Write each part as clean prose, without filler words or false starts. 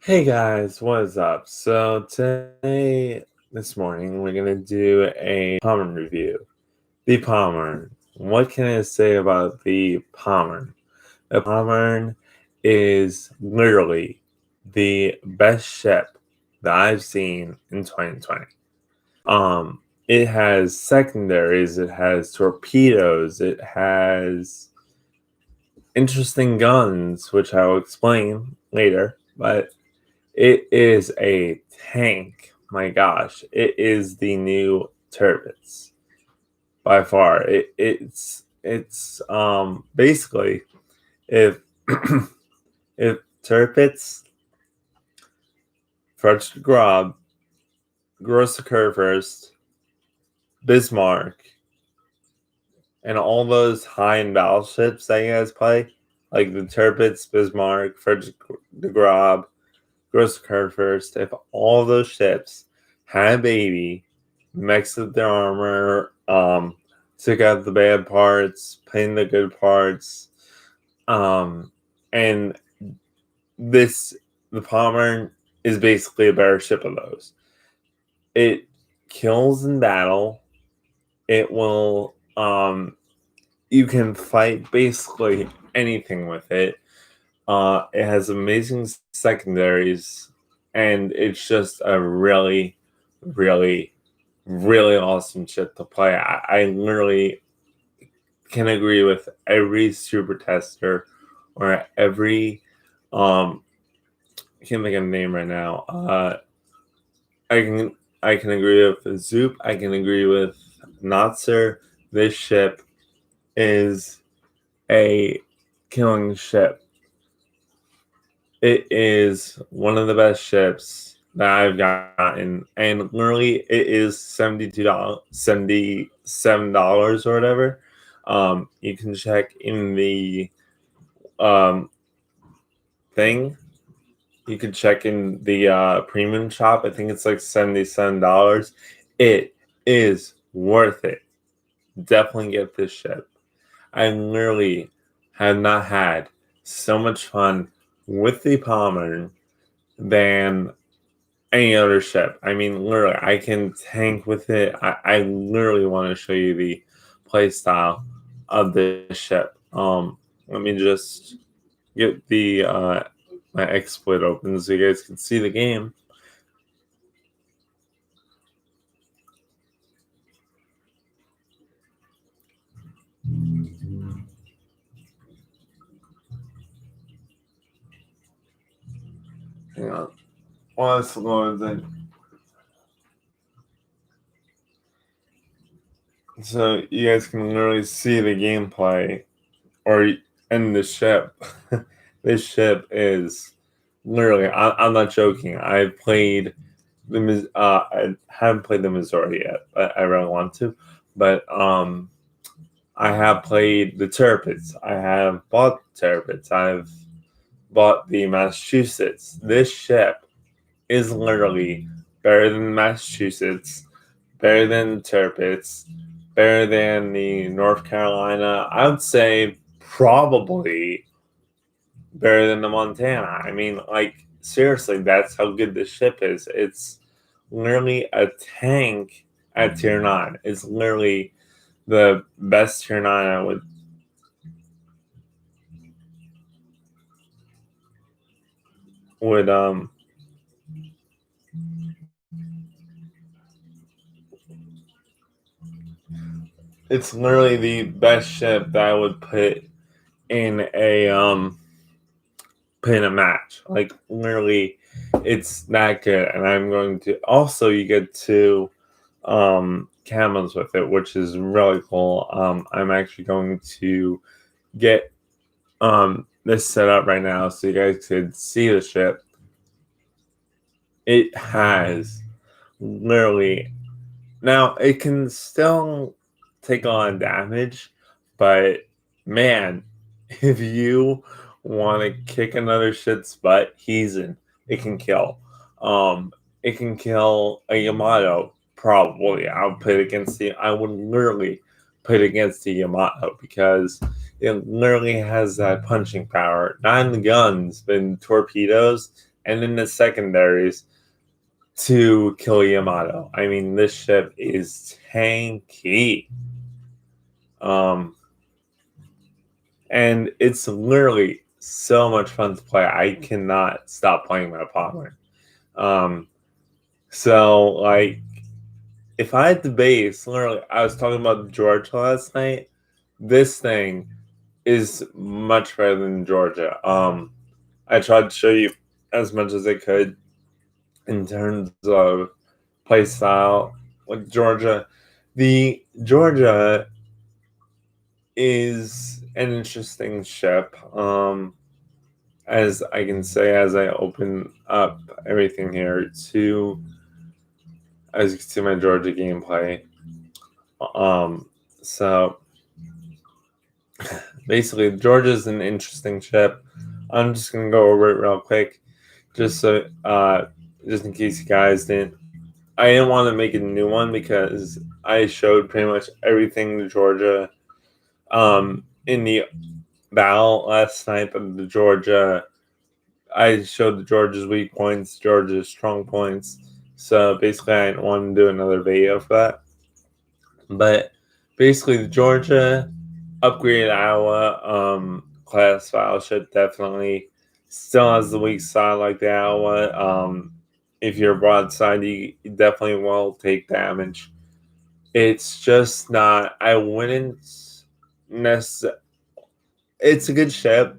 Hey guys, what is up? So this morning, we're gonna do a Pommern review. The Pommern. What can I say about the Pommern? The Pommern is literally the best ship that I've seen in 2020. It has secondaries, it has torpedoes, it has interesting guns, which I will explain later, but it is a tank. My gosh, it is the new Turbits by far. It's basically if if Turbits, Fudge Grob, Gross First, Bismarck, and all those high-end battleships that you guys play, like the Turbits, Bismarck, Fudge the Grob, Gross First, if all those ships had a baby, mixed up their armor, took out the bad parts, put in the good parts, and the Pommern is basically a better ship of those. It kills in battle. It will, you can fight basically anything with it. It has amazing secondaries, and it's just a really, really, really awesome ship to play. I literally can agree with every super tester or every I can't think of a name right now. I can agree with Zoop. I can agree with Notzer. This ship is a killing ship. It is one of the best ships that I've gotten, and literally it is $77 or whatever. You can check in the um, thing. You can check in the premium shop. I think it's like $77. It is worth it. Definitely get this ship. I literally have not had so much fun with the Pommern than any other ship. I mean, literally, I can tank with it. I literally want to show you the play style of this ship. Let me just get the my exploit open so you guys can see the game. Hang on. While this loads in. So you guys can literally see the gameplay or in the ship. This ship is literally, I'm not joking. I've played I haven't played the Missouri yet, but I really want to. But I have played the Tirpitz. I have bought the Tirpitz. I've bought the Massachusetts. This ship is literally better than Massachusetts, better than the Tirpitz, better than the North Carolina. I would say probably better than the Montana. I mean, like, seriously, that's how good this ship is. It's literally a tank at tier 9. It's literally the best tier 9 I would it's literally the best ship that I would in a put in a match. Like, literally, it's that good. And I'm going to also, you get two camos with it, which is really cool. I'm actually going to get this set up right now so you guys could see the ship. It has literally, now it can still take on damage, but man, if you want to kick another shit's butt, he's in. It can kill. It can kill a Yamato. Probably, I would literally put it against the Yamato because it literally has that punching power. Not in the guns, but in torpedoes and in the secondaries to kill Yamato. I mean, this ship is tanky. And it's literally so much fun to play. I cannot stop playing my Pommern. So like, if I had to base, literally, I was talking about Georgia last night. This thing is much better than Georgia. I tried to show you as much as I could in terms of play style with Georgia. The Georgia is an interesting ship. As I can say, as I open up everything here to, as you can see my Georgia gameplay. So basically, Georgia's an interesting ship. I'm just gonna go over it real quick, just so just in case you guys didn't. I didn't want to make a new one because I showed pretty much everything to Georgia in the battle last night. But the Georgia, I showed the Georgia's weak points, Georgia's strong points. So basically, I didn't want to do another video for that. But basically, the Georgia upgraded Iowa class battleship definitely still has the weak side like the Iowa. If you're broadside, you definitely will take damage. It's just not. I wouldn't necessarily. It's a good ship,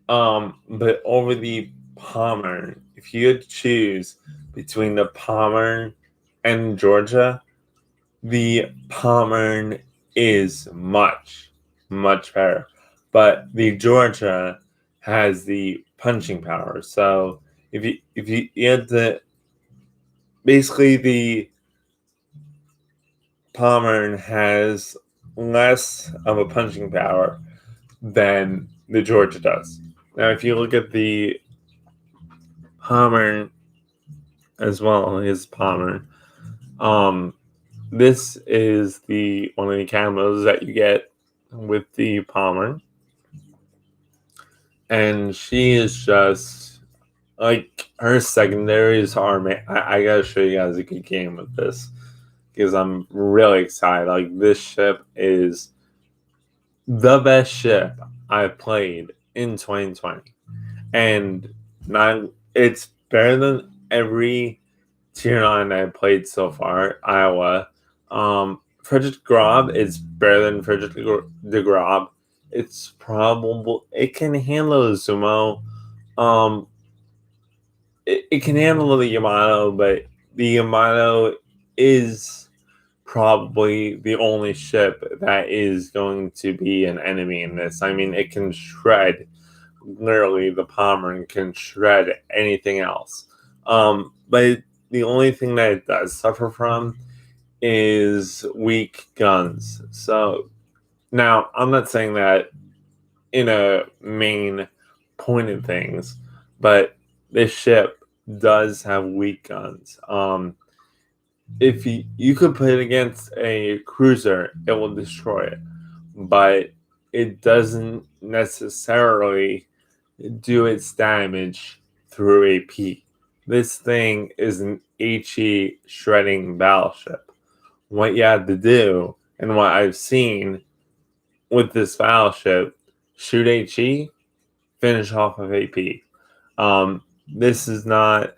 but over the Pommern, if you had to choose between the Pommern and Georgia, the Pommern is much, much better. But the Georgia has the punching power. So if you had to, basically the Pommern has less of a punching power than the Georgia does. Now, if you look at the Pommern as well, his Pommern, this is the one of the camos that you get with the Pommern, and she is just like her secondaries are. I gotta show you guys a good game with this because I'm really excited. Like, this ship is the best ship I've played in 2020, and it's better than every tier 9 I've played so far. Iowa, Frederick Grob is better than Frederick de Grob. It's probable it can handle the Sumo. It can handle the Yamato, but the Yamato is probably the only ship that is going to be an enemy in this. I mean, it can shred, literally, the Pommern can shred anything else. But the only thing that it does suffer from is weak guns. So now, I'm not saying that in a main point of things, but this ship does have weak guns. If you could put it against a cruiser, it will destroy it, but it doesn't necessarily do its damage through AP. This thing is an HE shredding battleship. What you have to do, and what I've seen with this battleship, shoot HE, finish off of AP. This is not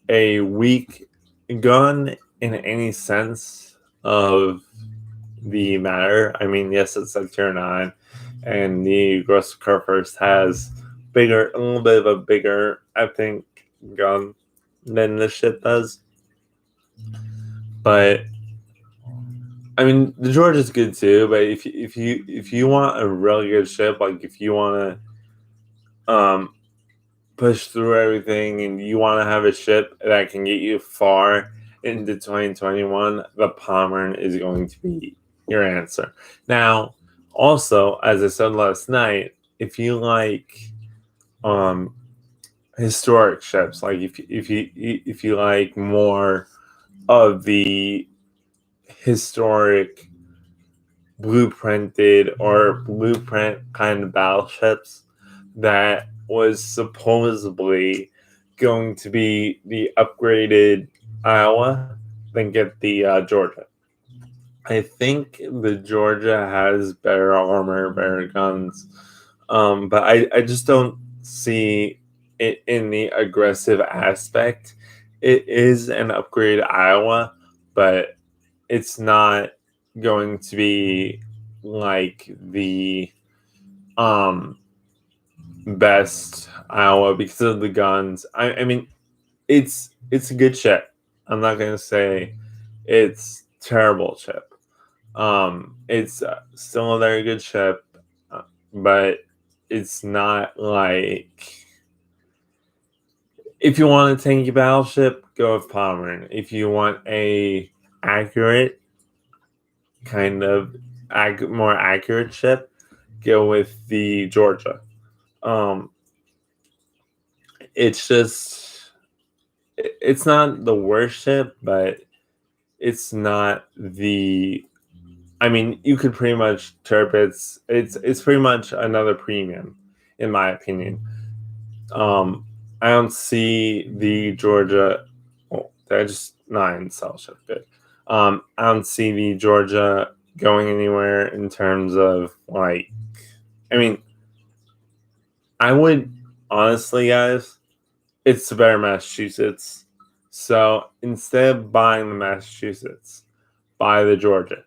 a weak gun in any sense of the matter. I mean, yes, it's a tier 9, and the Gross First has a little bit of a bigger, I think, gun than this ship does. But I mean, the George is good too. But if you want a really good ship, like if you want to push through everything and you want to have a ship that can get you far into 2021, the Pommern is going to be your answer. Now, also, as I said last night, if you like historic ships, like if you like more of the historic blueprinted or blueprint kind of battleships that was supposedly going to be the upgraded Iowa, then get the Georgia. I think the Georgia has better armor, better guns, but I just don't see it in the aggressive aspect. It is an upgrade Iowa, but it's not going to be like the um best Iowa because of the guns. I mean, it's a good ship. I'm not gonna say it's terrible ship. It's still a very good ship, but it's not like if you want a tanky battleship, go with Pommern. If you want a accurate kind of more accurate ship, go with the Georgia. Um, it's just it's not the worst ship, but it's not the. I mean, you could pretty much interpret it's pretty much another premium, in my opinion. Um, I don't see the Georgia. Oh, they're just nine cell ship good. I don't see the Georgia going anywhere in terms of like. I mean, I would honestly, guys, it's the better Massachusetts. So instead of buying the Massachusetts, buy the Georgia.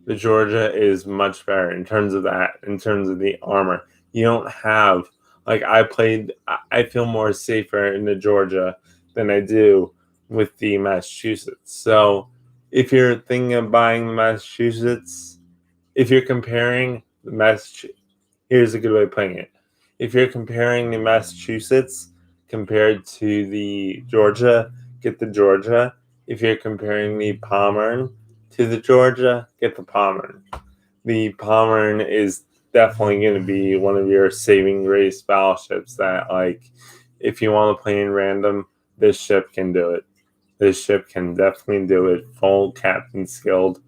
The Georgia is much better in terms of that, in terms of the armor. You don't have like I feel more safer in the Georgia than I do with the Massachusetts. So if you're thinking of buying the Massachusetts, if you're comparing the Massachusetts, here's a good way of putting it. If you're comparing the Massachusetts compared to the Georgia, get the Georgia. If you're comparing the Pommern to the Georgia, get the Pommern. The Pommern is definitely going to be one of your saving grace battleships that, like, if you want to play in random, this ship can do it. This ship can definitely do it. Full captain skilled,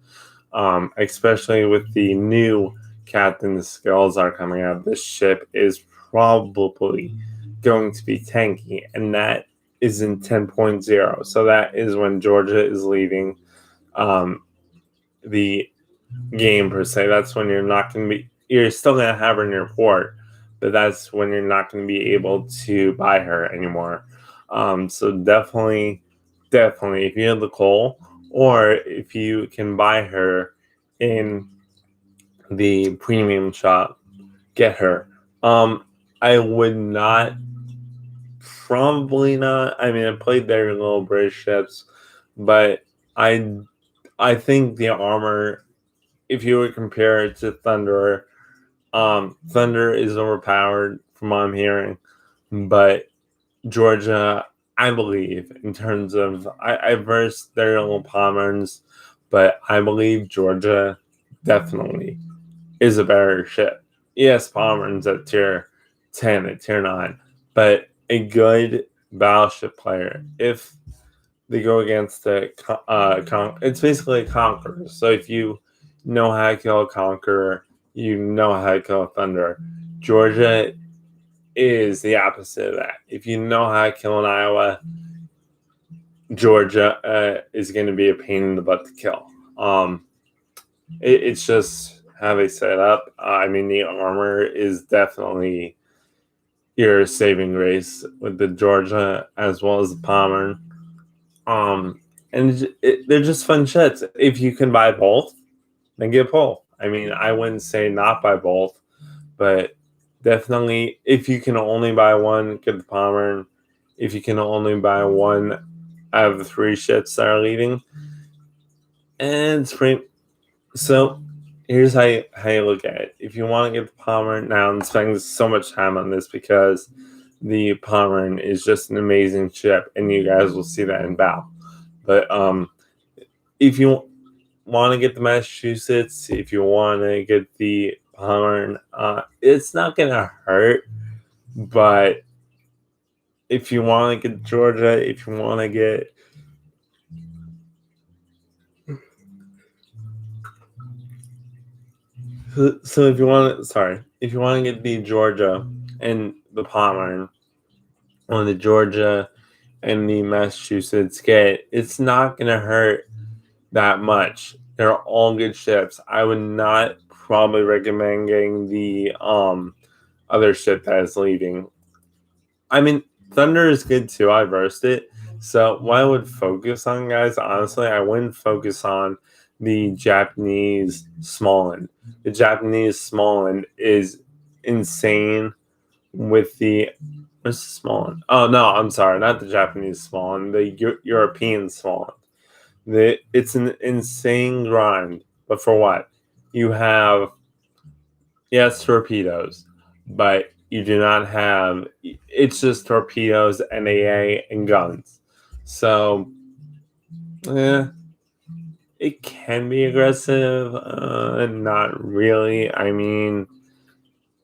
especially with the new captain skills are coming out. This ship is probably going to be tanky, and that is in 10.0. So that is when Georgia is leaving the game per se. That's when you're not going to be. You're still going to have her in your port, but that's when you're not going to be able to buy her anymore. So definitely, if you have the coal, or if you can buy her in the premium shop, get her. I would not, probably not. I mean, I played their little British ships, but I I think the armor, if you would compare it to Thunder, Thunder is overpowered from what I'm hearing, but Georgia, I believe, in terms of I versed their little Pommerns, but I believe Georgia definitely is a better ship. Yes, Pommerns at tier 10, at tier 9, but a good battleship player, if they go against the it's basically a conqueror. So if you know how to kill a conqueror, you know how to kill a thunder. Georgia is the opposite of that. If you know how to kill an Iowa, Georgia is going to be a pain in the butt to kill. It's just how they set up. I mean, the armor is definitely your saving grace with the Georgia as well as the Pommern. And they're just fun shits. If you can buy both, then get both. I mean, I wouldn't say not buy both, but definitely if you can only buy one, get the Pommern. If you can only buy one out of the three shits that are leaving, and it's pretty. So here's how you look at it. If you want to get the Pommern, now I'm spending so much time on this because the Pommern is just an amazing ship, and you guys will see that in battle. But if you want to get the Massachusetts, if you want to get the Pommern, it's not gonna hurt. But if you want to get Georgia, if you want to get so if you want to, if you want to get the Georgia and the Pommern, on the Georgia, and the Massachusetts get, it's not going to hurt that much. They're all good ships. I would not probably recommend getting the other ship that is leaving. I mean, Thunder is good too. I versed it. So what I would focus on, guys, honestly, I wouldn't focus on the Japanese Smallland. The Japanese Smallland is insane with the what's the Smallland? Oh no, I'm sorry, not the Japanese Smallland, the European Smallland. It's an insane grind, but for what? You have, yes, torpedoes, but you do not have. It's just torpedoes, NAA, and guns. So, eh, it can be aggressive. Not really. I mean,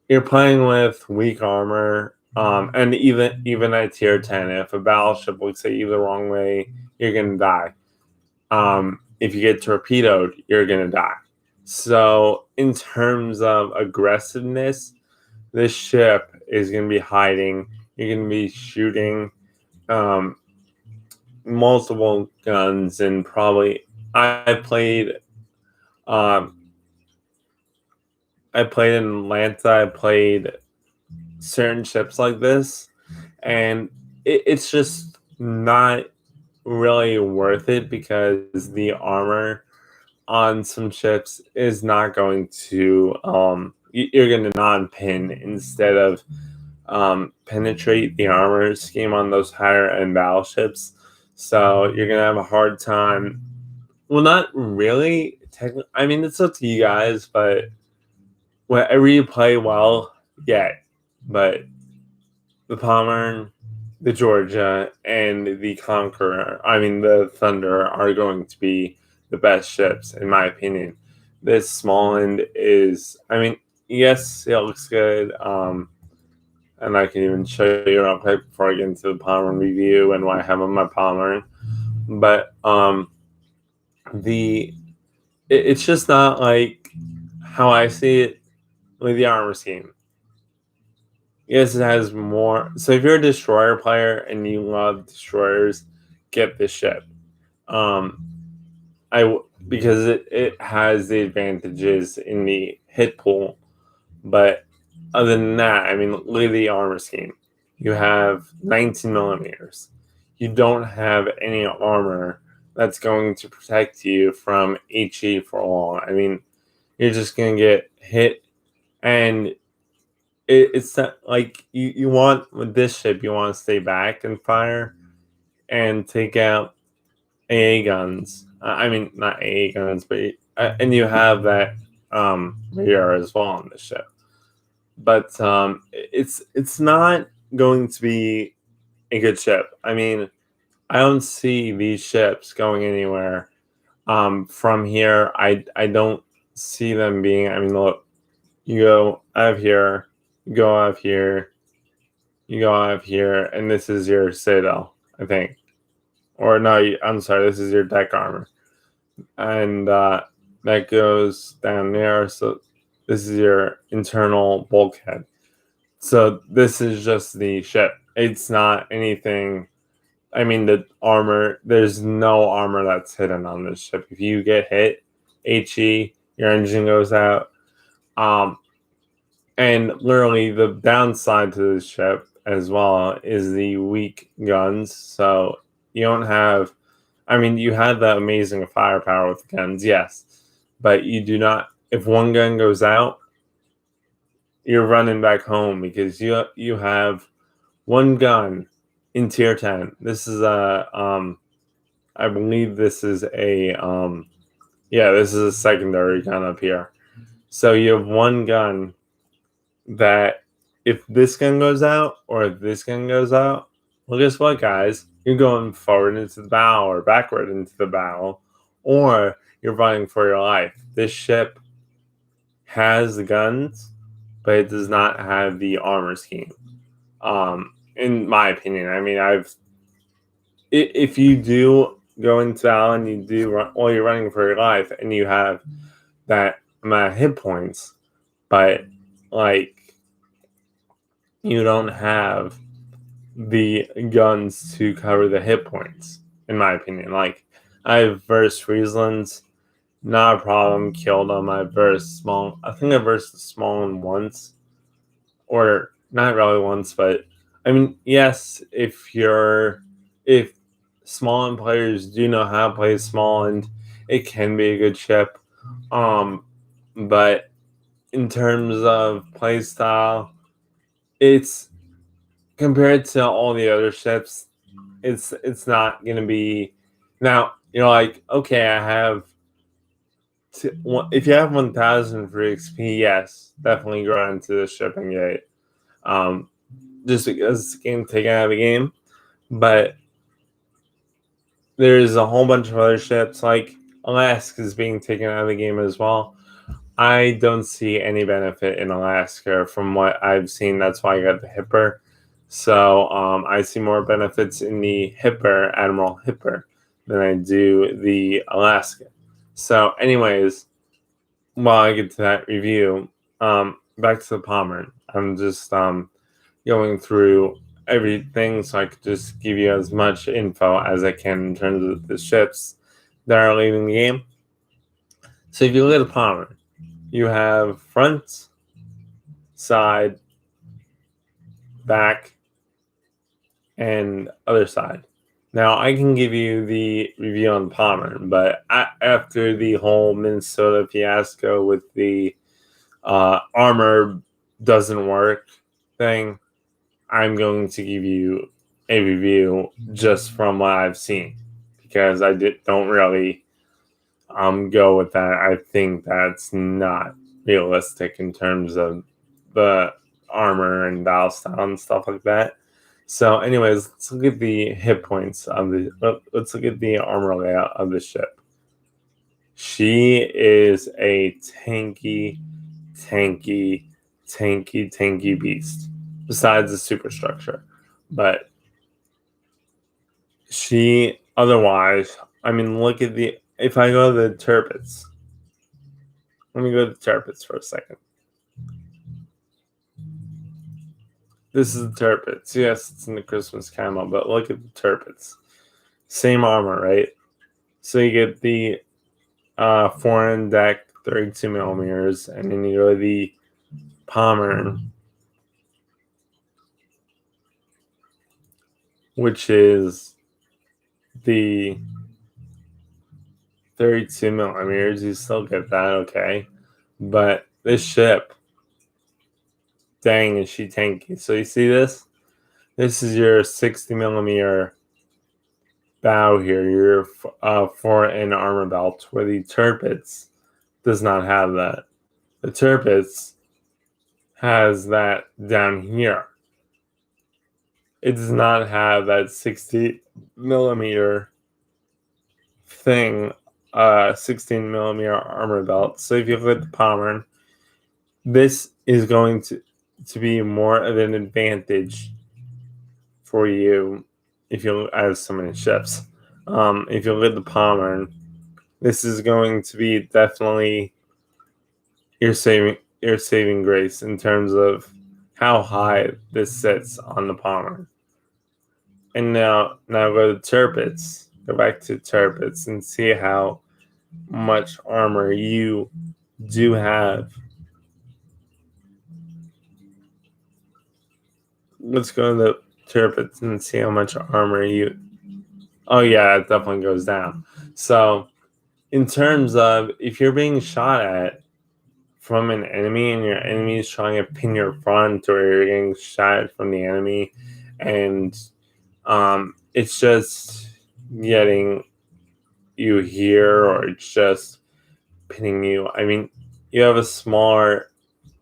you're playing with weak armor. And even at tier 10, if a battleship looks at you the wrong way, you're gonna die. If you get torpedoed, you're gonna die. So, in terms of aggressiveness, this ship is going to be hiding. You're going to be shooting um, multiple guns, and probably I played. Um, I played in Atlanta. I played certain ships like this, and it's just not really worth it because the armor on some ships is not going to. You're going to non-pin instead of penetrate the armor scheme on those higher end battleships. So you're gonna have a hard time. Well, not really. I mean, it's up to you guys, but whenever you play well, yeah. But the Pommern, the Georgia, and the Conqueror, I mean, the Thunder, are going to be the best ships, in my opinion. This Smallland is, I mean, yes, it looks good. And I can even show you real quick before I get into the Pommern review and what I have on my Pommern. But it's just not like how I see it with the armor scheme. Yes, it has more. So if you're a destroyer player and you love destroyers, get this ship. Um, because it has the advantages in the hit pool, but other than that, I mean, look at the armor scheme. You have 19 millimeters. You don't have any armor that's going to protect you from HE for long. I mean, you're just going to get hit, and it's not, like you want with this ship, you want to stay back and fire and take out AA guns. I mean, not AA guns, but and you have that radar as well on this ship. But it's not going to be a good ship. I mean, I don't see these ships going anywhere. From here, I don't see them being. I mean, look, you go out of here, you go out of here, you go out of here, and this is your citadel, I think. Or no, I'm sorry, this is your deck armor, and that goes down there. So this is your internal bulkhead. So this is just the ship. It's not anything. I mean, the armor, there's no armor that's hidden on this ship. If you get hit, HE, your engine goes out. And literally the downside to this ship as well is the weak guns. So you don't have, I mean, you have that amazing firepower with guns, yes. But you do not, if one gun goes out, you're running back home because you have one gun in tier 10. This is I believe this is a this is a secondary gun up here. So you have one gun that if this gun goes out or if this gun goes out, well, guess what, guys? You're going forward into the battle or backward into the battle, or you're running for your life. This ship has the guns, but it does not have the armor scheme. In my opinion, I mean, if you do go into battle and you do run, well, you're running for your life and you have that amount of hit points, but like you don't have the guns to cover the hit points, in my opinion. Like, I've versed Frieslands, not a problem, killed them. I think I versed the small one once, or not really once, but I mean, yes, if small players do know how to play small, and it can be a good ship. But in terms of play style, it's compared to all the other ships, it's not gonna be. Now you're like, okay, I have. If you have 1,000 for XP, yes, definitely go into the shipping gate. Um, just because it's game taken out of the game, but there's a whole bunch of other ships like Alaska is being taken out of the game as well. I don't see any benefit in Alaska from what I've seen. That's why I got the Hipper. So I see more benefits in the Hipper, Admiral Hipper, than I do the Alaska. So, anyways, while I get to that review, back to the Pommern. I'm just going through everything so I could just give you as much info as I can in terms of the ships that are leaving the game. So if you look at the Pommern, you have front, side, back, and other side. Now I can give you the review on Pommern, but after the whole Minnesota fiasco with the armor doesn't work thing, I'm going to give you a review just from what I've seen because don't really go with that. I think that's not realistic in terms of the armor and battle style and stuff like that. So, anyways, let's look at the hit points of let's look at the armor layout of the ship. She is a tanky beast. Besides the superstructure, but she otherwise. I mean, look at the. If I go to the turrets, let me go to the turrets for a second. This is the turrets. Yes, it's in the Christmas camo, but look at the turrets. Same armor, right? So you get the foreign deck 32 millimeters, and then you go to the Pommern, which is the 32 millimeters. You still get that, okay? But this ship, dang, is she tanky. So you see this? This is your 60 millimeter bow here, your fore and armor belt, where the Tirpitz does not have that. The Tirpitz has that down here. It does not have that 60 millimeter thing, 16 millimeter armor belt. So if you look at the Pommern, this is going to be more of an advantage for you if you have so many ships. If you look at the Pommern, this is going to be definitely your saving grace in terms of how high this sits on the Pommern. And now go to Tirpitz. Go back to Tirpitz and see how much armor you do have. Let's go to the Tirpitz and see how much armor you. Oh yeah, it definitely goes down. So, in terms of if you're being shot at from an enemy and your enemy is trying to pin your front, or you're getting shot from the enemy, and it's just getting you here, or it's just pinning you. I mean, you have a smaller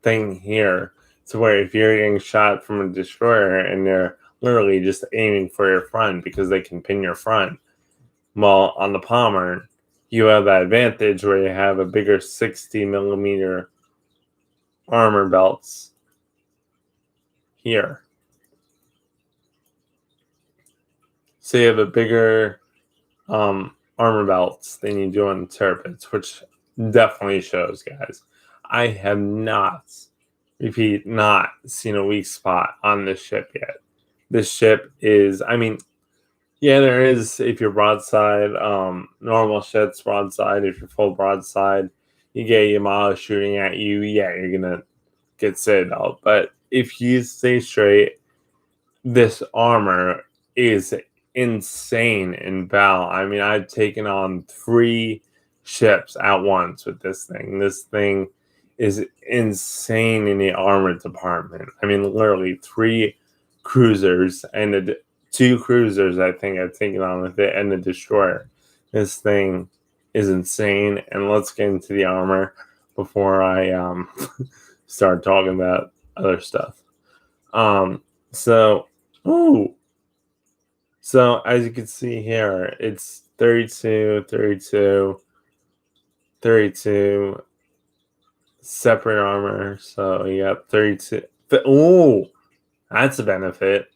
thing here to where if you're getting shot from a destroyer and they're literally just aiming for your front because they can pin your front, well, on the Pommern, you have that advantage where you have a bigger 60 millimeter armor belts here. So you have a bigger armor belts than you do on the Tirpitz, which definitely shows, guys. I have not seen a weak spot on this ship yet. This ship is, I mean, yeah, there is if you're broadside, normal ships broadside. If you're full broadside, you get Yamato shooting at you. Yeah, you're gonna get citadel. But if you stay straight, this armor is insane in battle. I mean, I've taken on 3 ships at once with this thing. This thing is insane in the armor department. I mean, literally 3 cruisers and 2 cruisers. I think I've taken on with it and the destroyer. This thing is insane. And let's get into the armor before I start talking about other stuff. So, ooh, so as you can see here, it's 32, 32, 32 separate armor. So you got 32. Ooh, that's a benefit.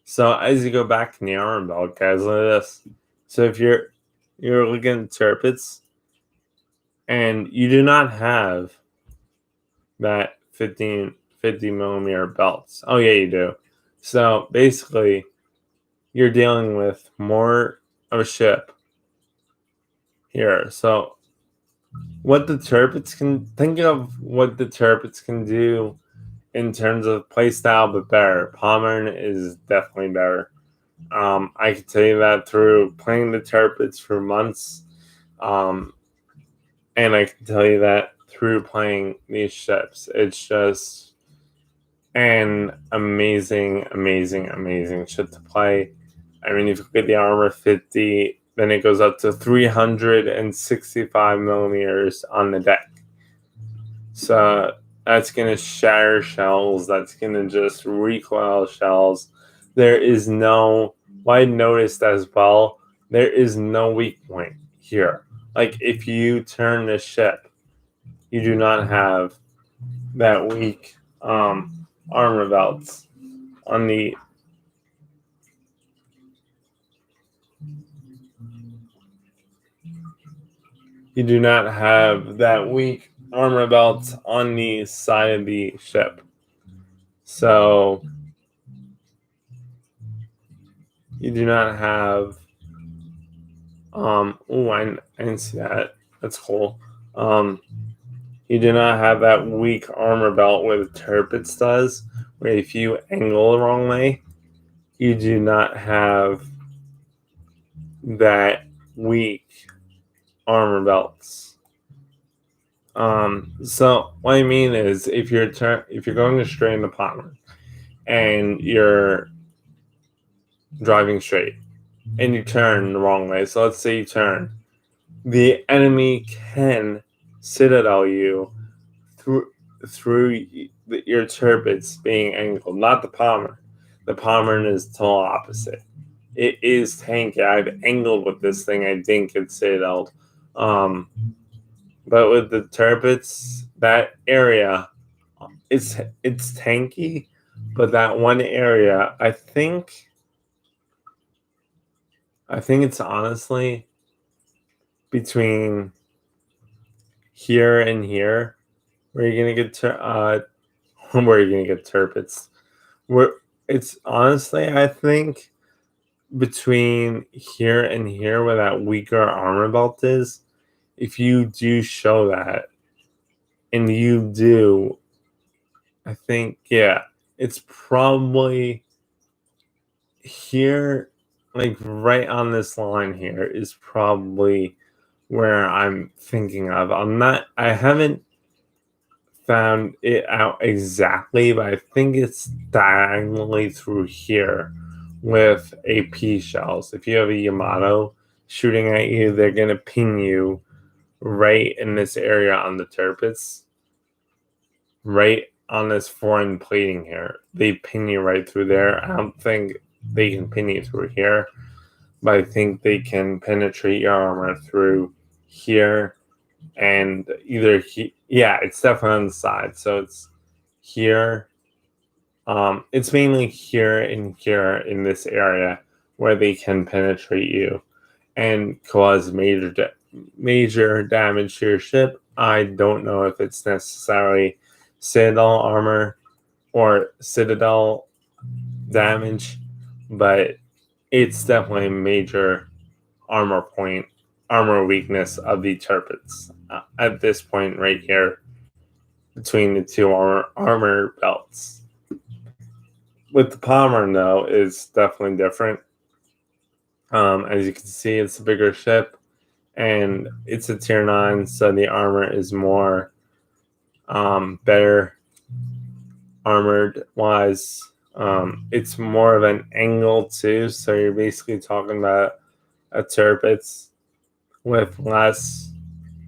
So as you go back in the armor belt, guys, look at this. So if you're looking at turrets and you do not have that 50 millimeter belts. Oh yeah, you do. So basically you're dealing with more of a ship here. So what the turrets can think of what the turrets can do in terms of playstyle, but better. Pommern is definitely better. I can tell you that through playing the turrets for months. And I can tell you that through playing these ships. It's just an amazing, amazing, amazing ship to play. I mean, if you look at the armor 50, then it goes up to 365 millimeters on the deck. So that's going to shatter shells. That's going to just recoil shells. There is no, I noticed as well, there is no weak point here. Like if you turn the ship, you do not have that weak armor belts on the you do not have that weak armor belt on the side of the ship. So you do not have I didn't see that. That's cool. You do not have that weak armor belt with turrets does, where if you angle the wrong way, you do not have that weak armor belts. So what I mean is, if you're going to strain the Pommern and you're driving straight and you turn the wrong way, so let's say you turn, the enemy can citadel you through your turrets being angled, not the Pommern. The Pommern is total opposite. It is tanky. I've angled with this thing. I didn't get citadeled. But with the turrets, that area, it's tanky, but that one area, I think it's honestly between here and here where you're gonna get where you're gonna get turrets. Where it's honestly, I think between here and here where that weaker armor belt is, if you do show that, and you do, I think, yeah, it's probably here, like right on this line here, is probably where I'm thinking of. I haven't found it out exactly, but I think it's diagonally through here with AP shells. If you have a Yamato shooting at you, they're going to ping you right in this area on the turrets, right on this foreign plating here. They pin you right through there. I don't think they can pin you through here, but I think they can penetrate your armor through here and either it's definitely on the side. So it's here. It's mainly here and here in this area where they can penetrate you and cause major damage to your ship. I don't know if it's necessarily citadel armor or citadel damage. but it's definitely a major armor weakness of the Turpits at this point right here between the two armor belts. With the Pommern, though, it's definitely different. As you can see, it's a bigger ship, and it's a tier 9, so the armor is more better armored wise. It's more of an angle too, so you're basically talking about a Tirpitz with less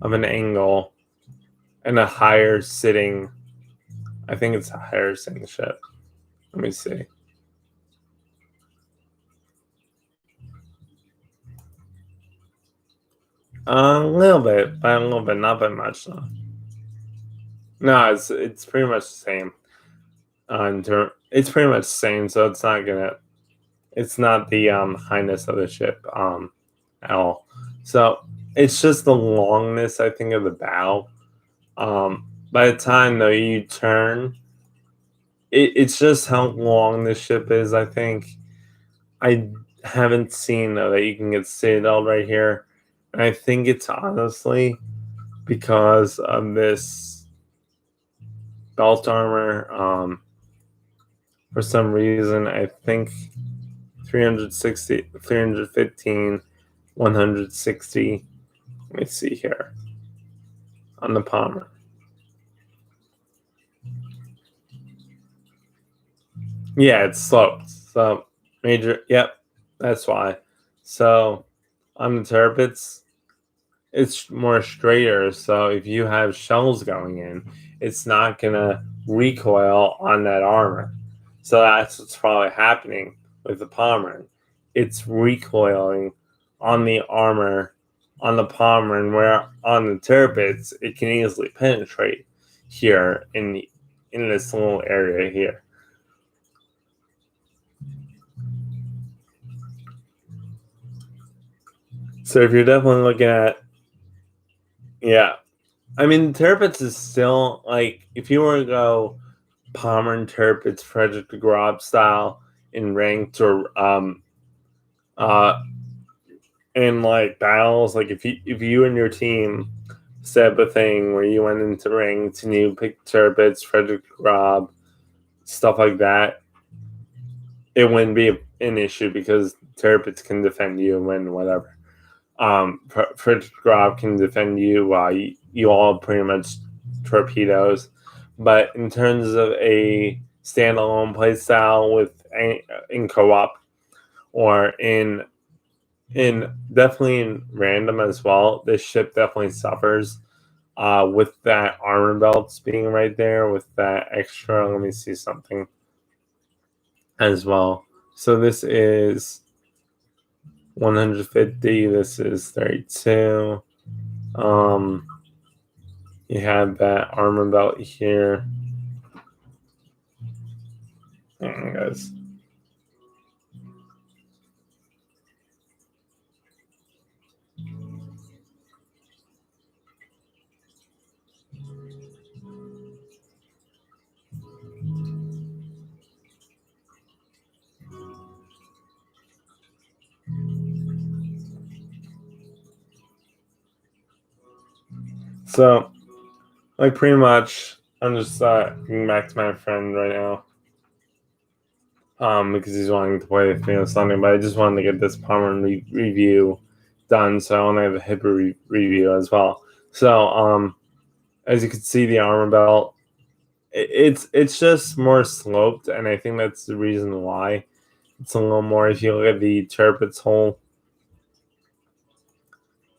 of an angle and a higher sitting. I think it's a higher sitting ship. Let me see. A little bit, not by much though. No, it's pretty much the same. It's pretty much the same, so it's not gonna. It's not the highness of the ship at all. So it's just the longness, I think, of the bow. By the time though you turn, it's just how long the ship is. I think I haven't seen though that you can get citadel right here, and I think it's honestly because of this belt armor. For some reason, I think 360, 315, 160. Let me see here on the Pommern. Yeah, it's sloped. So major. Yep, that's why. So on the Tirpitz, it's more straighter. So if you have shells going in, it's not gonna recoil on that armor. So that's what's probably happening with the Pommern. It's recoiling on the armor on the Pommern, where on the Tirpitz it can easily penetrate here in this little area here. So if you're definitely looking at, yeah, I mean, Tirpitz is still like if you were to go Pommern, Tirpitz, Frederick the Grob style in ranked or uh in like battles, like if you and your team set up a thing where you went into ranked and you picked Tirpitz, Frederick the Grob, stuff like that, it wouldn't be an issue because Tirpitz can defend you and win whatever. Frederick Grob can defend you while you all pretty much torpedoes. But in terms of a standalone play style in co-op or in definitely in random as well, this ship definitely suffers with that armor belts being right there with that extra. Let me see something as well. So this is 150. This is 32. You have that armor belt here. Hang on, guys. So, like, pretty much, I'm just getting back to my friend right now. Because he's wanting to play with me on Sunday, but I just wanted to get this Pommern review done, so I want to have a Hipper review as well. So, as you can see, the armor belt, it's just more sloped, and I think that's the reason why it's a little more. If you look at the Tirpitz hole,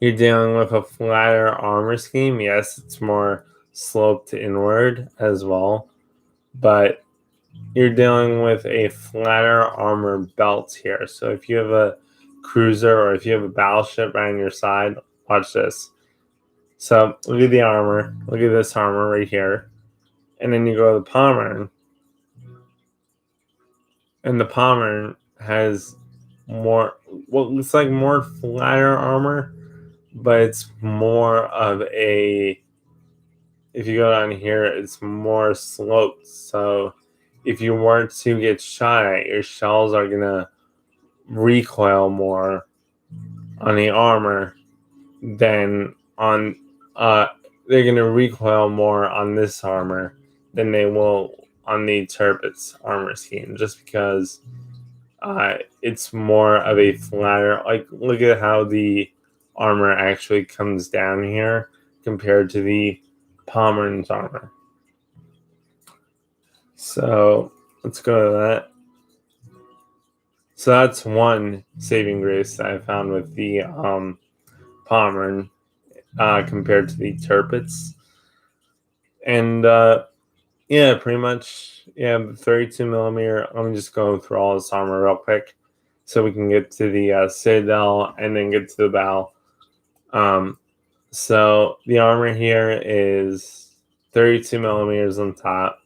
you're dealing with a flatter armor scheme. Yes, it's more sloped inward as well, but you're dealing with a flatter armor belt here. So if you have a cruiser or if you have a battleship right on your side, watch this. So look at the armor. Look at this armor right here. And then you go to the Pommern. And the Pommern has more, what looks like more flatter armor, but it's more of a, if you go down here, it's more sloped. So if you were to get shot at, your shells are going to recoil more on the armor than on they're going to recoil more on this armor than they will on the Tirpitz armor scheme, just because it's more of a flatter. Like, look at how the armor actually comes down here compared to the Pommern's armor. So let's go to that. So that's one saving grace that I found with the Pommern compared to the Tirpitz. And yeah, pretty much. Yeah, 32 millimeter. I'm just going through all this armor real quick so we can get to the Citadel and then get to the bow. So the armor here is 32 millimeters on top,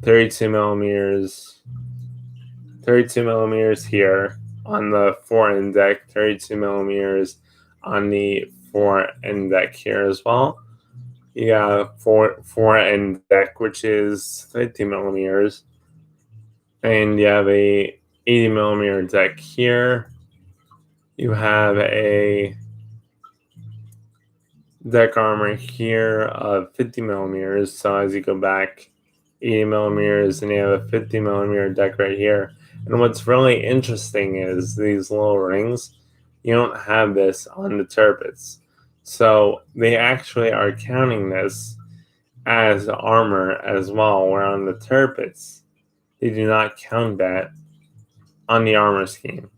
32 millimeters here on the fore-end deck, 32 millimeters on the fore-end deck here as well. You got fore-end deck, which is 50 millimeters, and you have a 80 millimeter deck here. You have a deck armor here of 50 millimeters. So as you go back 80 millimeters, and you have a 50 millimeter deck right here. And what's really interesting is these little rings. You don't have this on the Tirpitz. So they actually are counting this as armor as well, where on the Tirpitz, they do not count that on the armor scheme.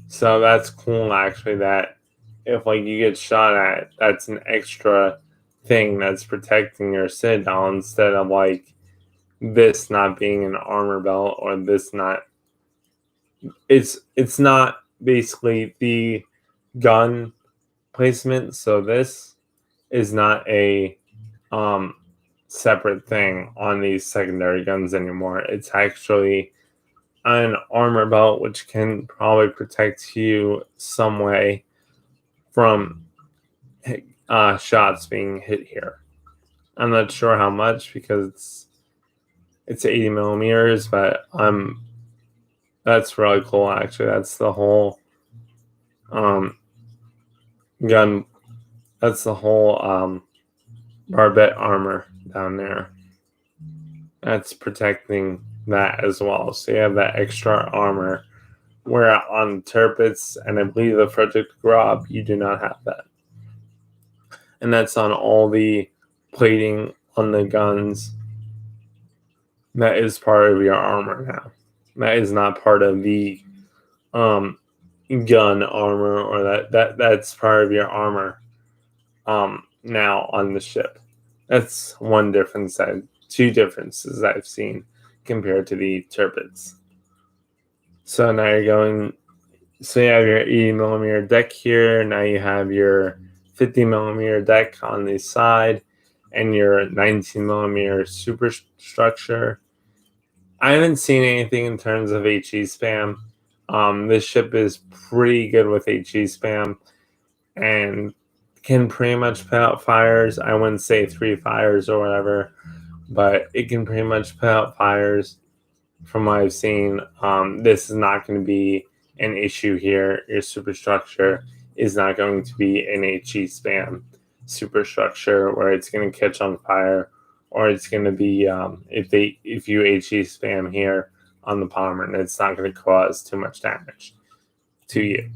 So that's cool, actually, that if like you get shot at, that's an extra thing that's protecting your Citadel instead of like this not being an armor belt, or this not. It's not basically the gun placement, so this is not a separate thing on these secondary guns anymore. It's actually an armor belt, which can probably protect you some way from shots being hit here. I'm not sure how much, because it's 80 millimeters, but that's really cool, actually. That's the whole gun. That's the whole barbette armor down there. That's protecting that as well. So you have that extra armor, where on Tirpitz and I believe the Frederick Grob, you do not have that. And that's on all the plating on the guns. That is part of your armor now. That is not part of the gun armor, or that's part of your armor now on the ship. That's one difference. Two differences I've seen compared to the Tirpitz. So now you're going. So you have your 80 millimeter deck here. Now you have your 50 millimeter deck on the side, and your 19 millimeter superstructure. I haven't seen anything in terms of HE spam. This ship is pretty good with HE spam and can pretty much put out fires. I wouldn't say 3 fires or whatever, but it can pretty much put out fires from what I've seen. This is not going to be an issue here. Your superstructure is not going to be an HE spam superstructure where it's going to catch on fire, or it's going to be if you HE spam here on the Pommern, it's not going to cause too much damage to you.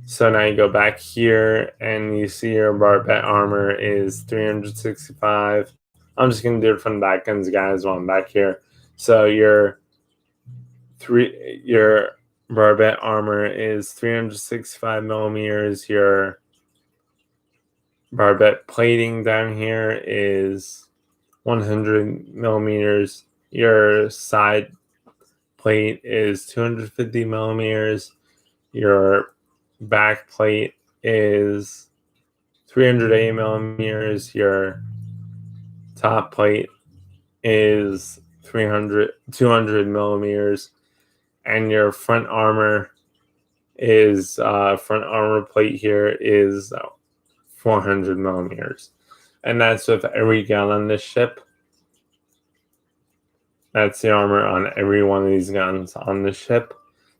So now you go back here and you see your barbette armor is 365. I'm just going to do it from the back ends, guys, while I'm back here. So your barbette armor is 365 millimeters. Your barbette plating down here is 100 millimeters. Your side plate is 250 millimeters. Your back plate is 380 millimeters. Your top plate is 200 millimeters, and your front armor is front armor plate here is 400 millimeters, and that's with every gun on this ship. That's the armor on every one of these guns on the ship.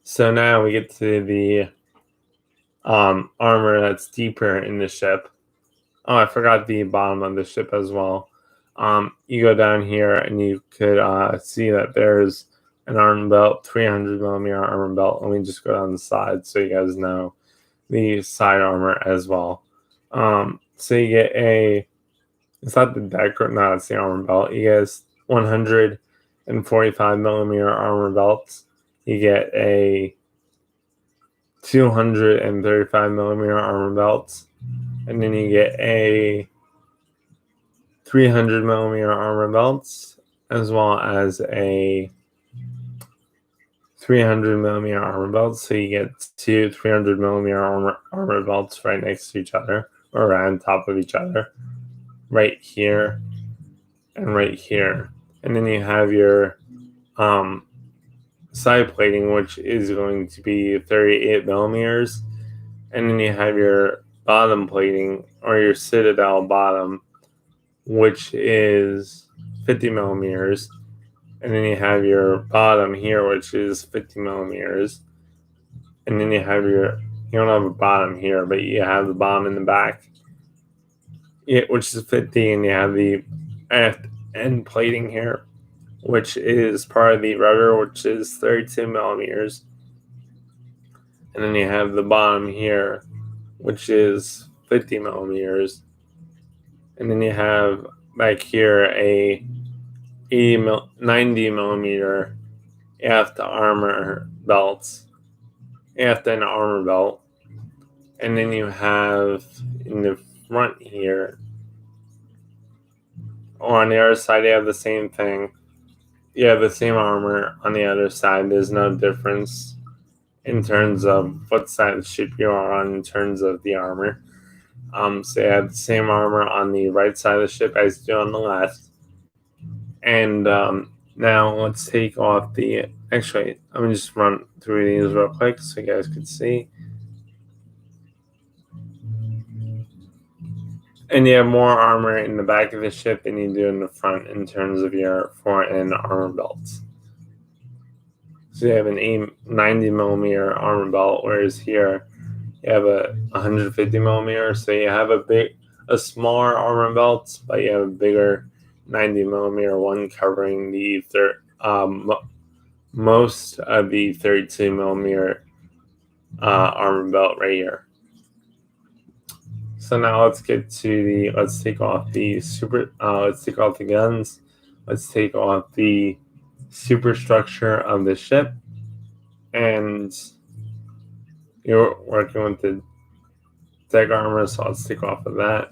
So now we get to the armor that's deeper in the ship. Oh, I forgot the bottom of the ship as well. You go down here and you could see that there's an armor belt, 300 millimeter armor belt. Let me just go down the side so you guys know the side armor as well. So you get it's not the deck, no, it's the armor belt. You get 145 millimeter armor belts. You get a 235 millimeter armor belts, and then you get a 300 millimeter armor belts, as well as a 300 millimeter armor belts. So you get two 300 millimeter armor belts right next to each other, or on top of each other, right here and right here. And then you have your side plating, which is going to be 38 millimeters. And then you have your bottom plating, or your citadel bottom, which is 50 millimeters. And then you have your bottom here, which is 50 millimeters. And then you don't have a bottom here, but you have the bottom in the back, which is 50. And you have the end plating here, which is part of the rudder, which is 32 millimeters. And then you have the bottom here, which is 50 millimeters. And then you have back here a 90 millimeter aft armor belts, aft and armor belt. And then you have in the front here, or on the other side, you have the same thing. You have the same armor on the other side. There's no difference in terms of what side of the ship you are on in terms of the armor. So you have the same armor on the right side of the ship as you do on the left. And now let's take off the... Actually, let me just run through these real quick so you guys can see. And you have more armor in the back of the ship than you do in the front in terms of your front end armor belts. So you have an 90 millimeter armor belt, whereas here you have a 150 millimeter. So you have a smaller armor belt, but you have a bigger 90 millimeter one covering the most of the 32 millimeter armor belt right here. So now let's take off the guns. Let's take off the superstructure of the ship, and you're working with the deck armor, so let's take off of that.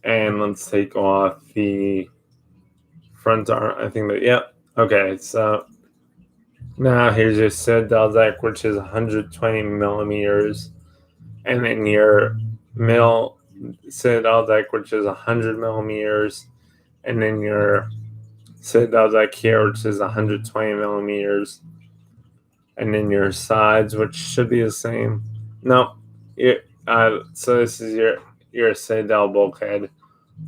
And let's take off the front armor. I think that, yep. Okay, so now here's your citadel deck, which is 120 millimeters. And then your middle citadel deck, which is 100 millimeters. And then your citadel deck here, which is 120 millimeters. And then your sides, which should be the same. No. So this is your citadel bulkhead,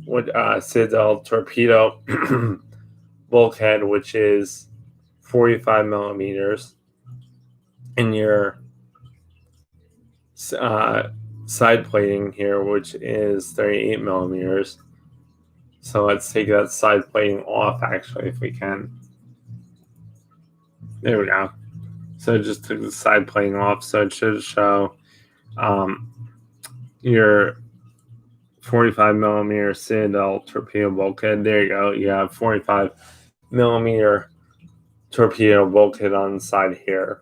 with citadel torpedo bulkhead, which is 45 millimeters, and your side plating here, which is 38 millimeters. So let's take that side plating off, actually, if we can. There we go. So just took the side plating off, so it should show your 45 millimeter citadel torpedo bulkhead. There you go. You have 45 millimeter torpedo bulkhead on the side here,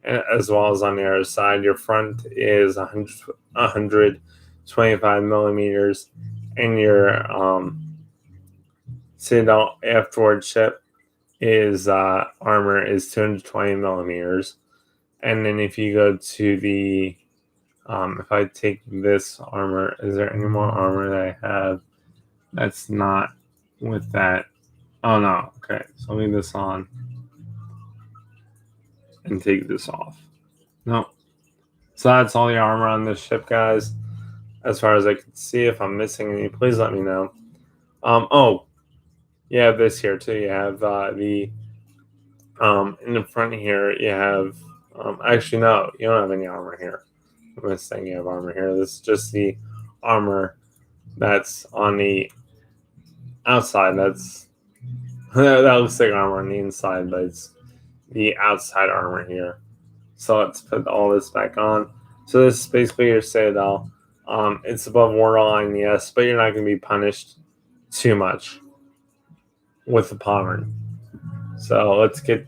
as well as on the other side. Your front is 125 millimeters, and your citadel aftward ship is armor is 220 millimeters. And then if you go to the if I take this armor, is there any more armor that I have that's not with that? Oh no. Okay, so leave this on and take this off. No. So that's all the armor on this ship, guys. As far as I can see, if I'm missing any, please let me know. Oh, you have this here too. You have in the front here, you have Actually, no, you don't have any armor here. I'm just saying you have armor here. This is just the armor that's on the outside. That looks like armor on the inside, but it's the outside armor here. So let's put all this back on. So this is basically your Citadel. It's above waterline, yes, but you're not going to be punished too much with the Pommern. So let's get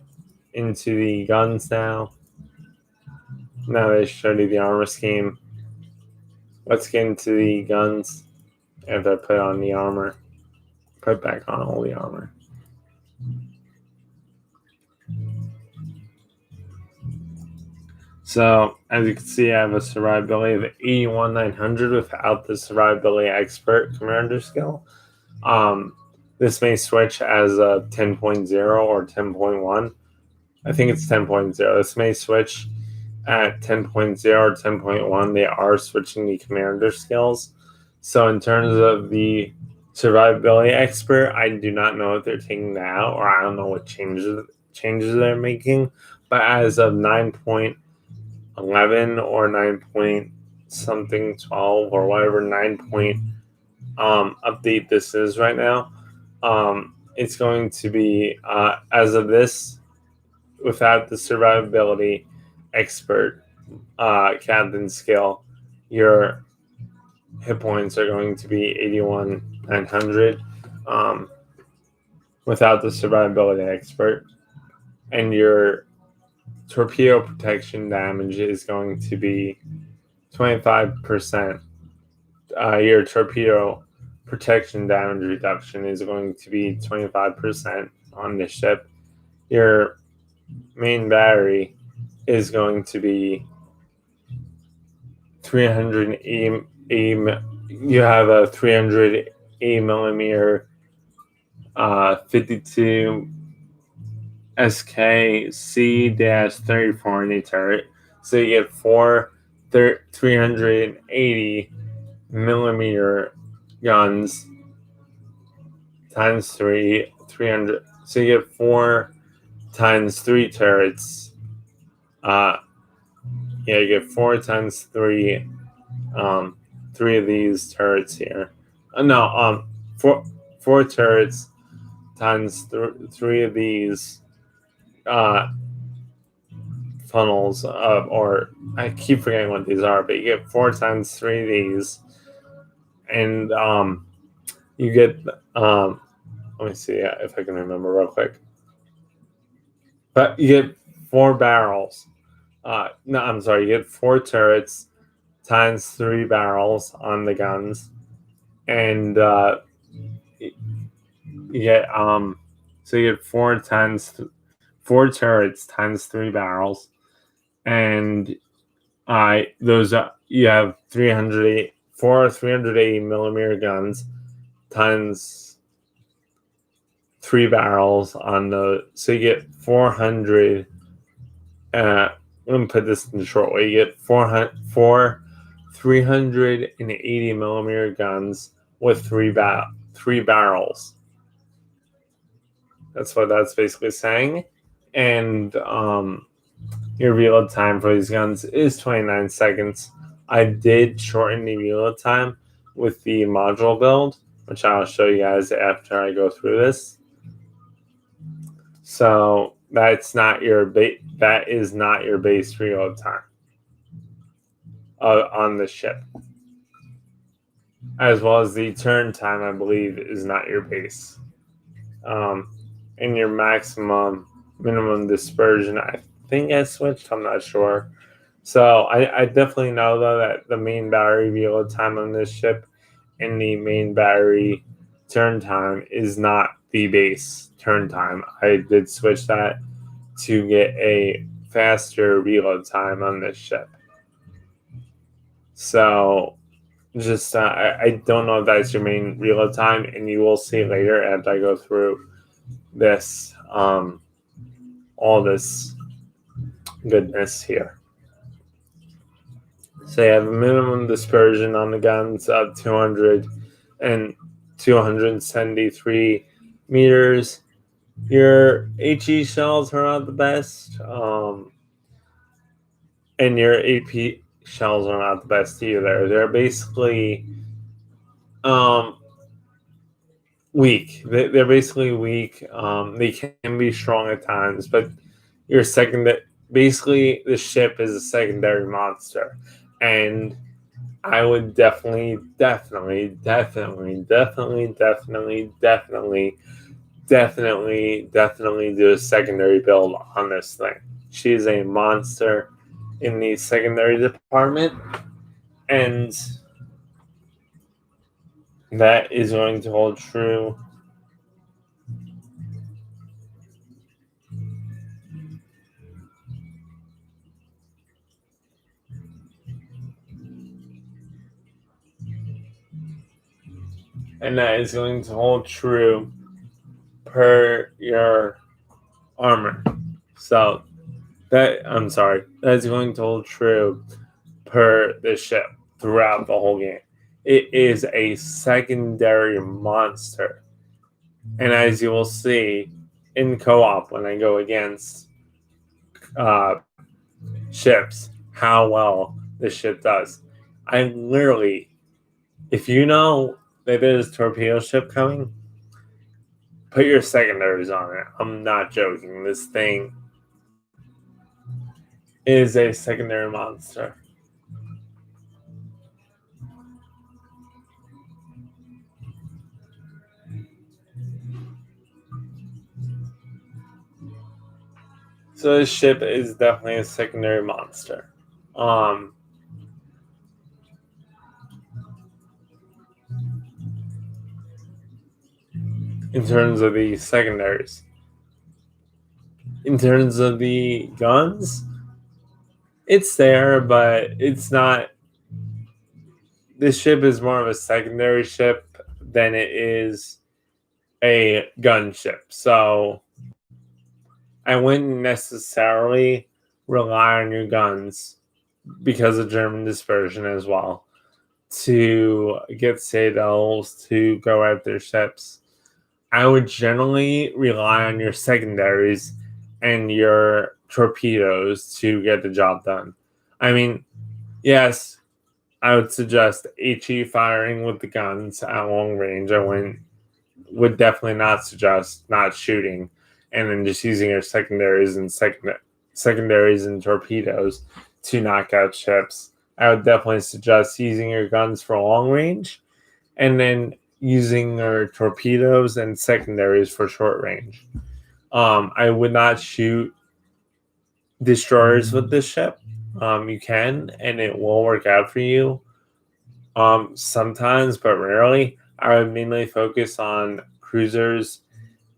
into the guns now. Now they showed you the armor scheme. Let's get into the guns after I put on the armor. Put back on all the armor. So, as you can see, I have a survivability of 81,900 without the survivability expert commander skill. This may switch as a 10.0 or 10.1. I think it's 10.0. This may switch at 10.0 or 10.1. They are switching the commander skills. So, in terms of the survivability expert, I do not know if they're taking that out, or I don't know what changes they're making. But as of 9.11 or 9 point something 12 or whatever 9 point update this is right now, it's going to be as of this, without the survivability expert captain skill, your hit points are going to be 81,900 without the survivability expert, and your torpedo protection damage is going to be 25%. Your torpedo protection damage reduction is going to be 25% on the ship. Your main battery is going to be 380. You have a 380 millimeter 52 SKC-34 in the turret. So you get 380 millimeter guns times 300. So you get 4 times 3 turrets. You get 4 times 3. 3 of these turrets here. Four turrets times 3 of these funnels, or I keep forgetting what these are, but you get 4 times 3 of these, and you get let me see if I can remember real quick. But you get 4 barrels. No, I'm sorry. You get 4 turrets times 3 barrels on the guns, and you get so you get 4 turrets times 3 barrels, and those you have 380 millimeter guns times 3 barrels on the, so you get 400. Let me put this in the short way. You get 380 millimeter guns with 3 barrels. That's what that's basically saying. And your reload time for these guns is 29 seconds. I did shorten the reload time with the module build, which I'll show you guys after I go through this. So that's not your that is not your base reload time on the ship, as well as the turn time, I believe, is not your base. And your minimum dispersion, I think I switched. I'm not sure. So I definitely know, though, that the main battery reload time on this ship and the main battery turn time is not the base turn time. I did switch that to get a faster reload time on this ship. So just I don't know if that's your main reload time, and you will see later as I go through this all this goodness here. So you have a minimum dispersion on the guns of 200 and 273 meters. Your HE shells are not the best. and your AP shells are not the best either. They're basically um, weak. They're basically weak. They can be strong at times, but your second, basically, the ship is a secondary monster, and I would definitely do a secondary build on this thing. She is a monster in the secondary department, and that is going to hold true. And that is going to hold true per your armor. So that is going to hold true per the ship throughout the whole game. It is a secondary monster. And as you will see in co-op when I go against uh, ships, how well this ship does. I literally, if you know that there's a torpedo ship coming, put your secondaries on it. I'm not joking. This thing is a secondary monster. So this ship is definitely a secondary monster. In terms of the secondaries. In terms of the guns, it's there, but it's not. This ship is more of a secondary ship than it is a gunship. So I wouldn't necessarily rely on your guns because of German dispersion as well to get citadels to go at their ships. I would generally rely on your secondaries and your torpedoes to get the job done. I mean, yes, I would suggest HE firing with the guns at long range. I would definitely not suggest not shooting and then just using your secondaries and torpedoes to knock out ships. I would definitely suggest using your guns for long range and then using your torpedoes and secondaries for short range. I would not shoot destroyers with this ship. You can, and it will work out for you. Sometimes, but rarely. I would mainly focus on cruisers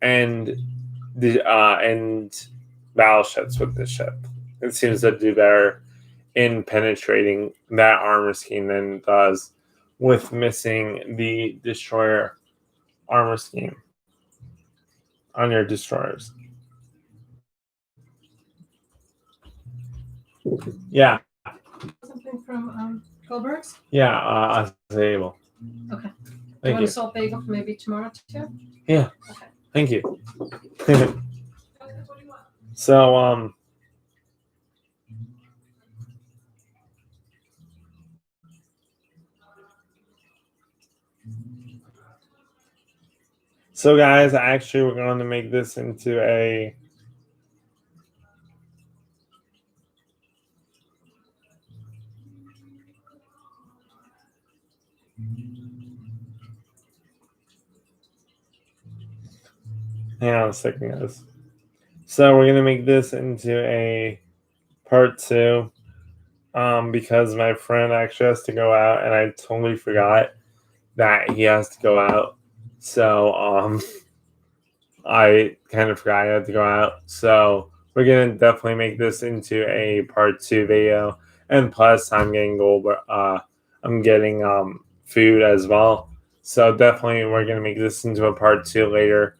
and and battleships with this ship. It seems to do better in penetrating that armor scheme than it does with missing the destroyer armor scheme on your destroyers. Yeah. Something from Goldberg's? Yeah, I was able. Okay. Do you Thank want you. a salt bagel for maybe tomorrow too? Yeah. Okay. Thank you. So, so guys, actually, we're going to make this into a hang on a second, guys. So we're gonna make this into a part two, because my friend actually has to go out, and I totally forgot that he has to go out. So I kind of forgot I had to go out. So we're gonna definitely make this into a part two video, and plus I'm getting I'm getting food as well. So definitely we're gonna make this into a part two later.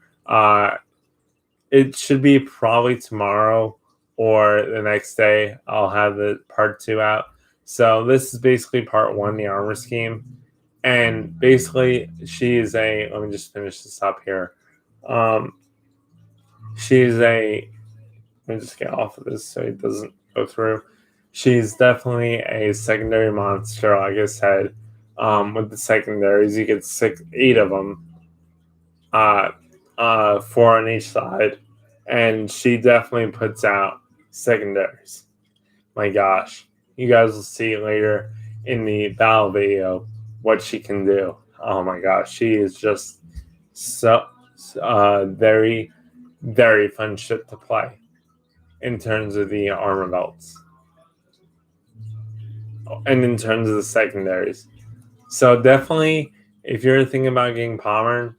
It should be probably tomorrow or the next day. I'll have the part two out. So this is basically part one, the armor scheme, and basically she is a. Let me just finish this up here. She's a. Let me just get off of this so it doesn't go through. she's definitely a secondary monster. Like I said, with the secondaries, you get 8 of them, uh, 4 on each side, and she definitely puts out secondaries. My gosh, you guys will see later in the battle video what she can do. Oh my gosh, she is just so very, very fun ship to play in terms of the armor belts and in terms of the secondaries. So definitely, if you're thinking about getting Pommern,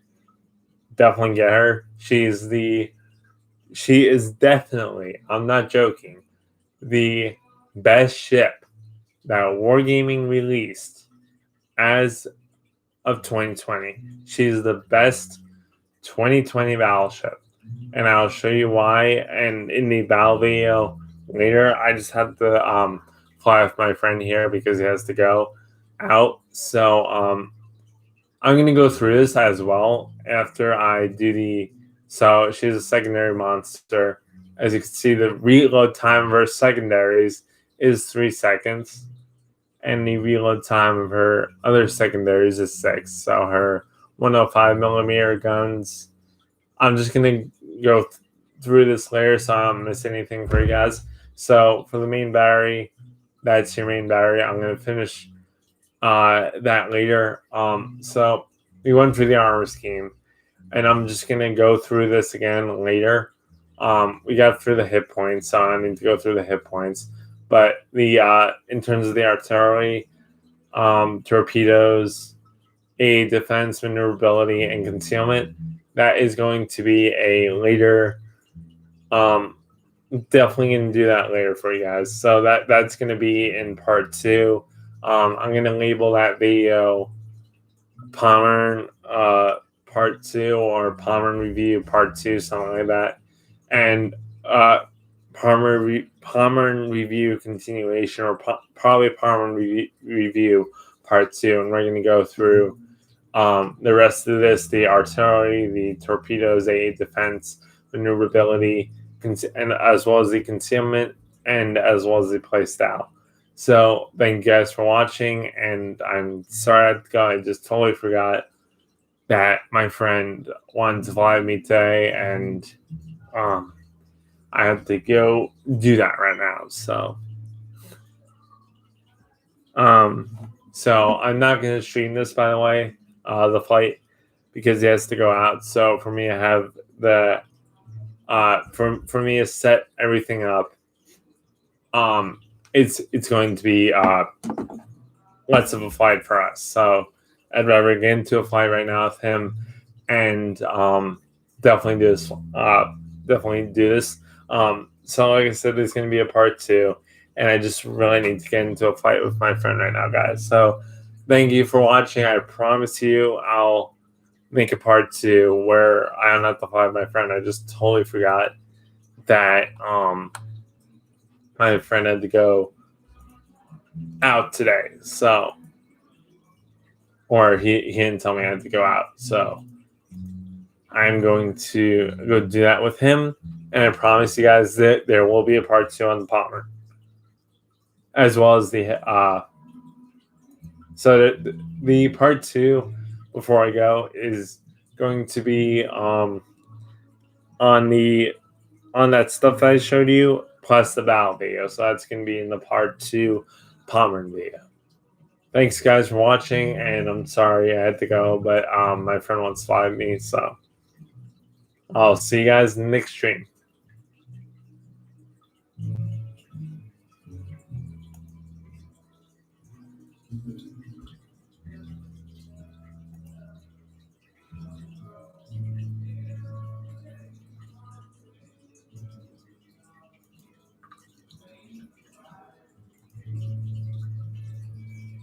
definitely get her. She is definitely, I'm not joking, the best ship that Wargaming released as of 2020. She's the best 2020 battleship, and I'll show you why. And in the battle video later, I just have to fly with my friend here because he has to go out. So I'm gonna go through this as well after I do the. So she's a secondary monster. As you can see, the reload time versus secondaries is 3 seconds, and the reload time of her other secondaries is 6. So her 105 millimeter guns. I'm just gonna go through this layer so I don't miss anything for you guys. So for the main battery, that's your main battery. I'm gonna finish that later. So we went through the armor scheme, and I'm just gonna go through this again later. We got through the hit points, so I need to go through the hit points. But the in terms of the artillery, torpedoes, a defense, maneuverability, and concealment, that is going to be a later. Um, Definitely going to do that later for you guys. So that's going to be in part 2. I'm going to label that video Pommern part 2 or Pommern review part 2, something like that. And Pommern review continuation, or probably Pommern review part 2. And we're going to go through the rest of this: the artillery, the torpedoes, a defense, maneuverability, and as well as the concealment, and as well as the play style. So thank you guys for watching, and I'm sorry I just totally forgot that my friend wanted to fly with me today, and I have to go do that right now. So I'm not going to stream this, by the way, the flight, because he has to go out. So for me, I have the for me to set everything up. It's going to be less of a flight for us. So I'd rather get into a flight right now with him, and definitely do this. Definitely do this. So like I said, there's going to be a part 2, and I just really need to get into a fight with my friend right now, guys. So thank you for watching. I promise you, I'll make a part 2 where I don't have to fight my friend. I just totally forgot that my friend had to go out today. So, or he didn't tell me I had to go out. So I'm going to go do that with him. And I promise you guys that there will be a part 2 on the Pommern, as well as the so the part 2 before I go is going to be on that stuff that I showed you, plus the battle video. So that's going to be in the part 2 Pommern video. Thanks, guys, for watching, and I'm sorry I had to go, but my friend wants to fly with me, so I'll see you guys in the next stream.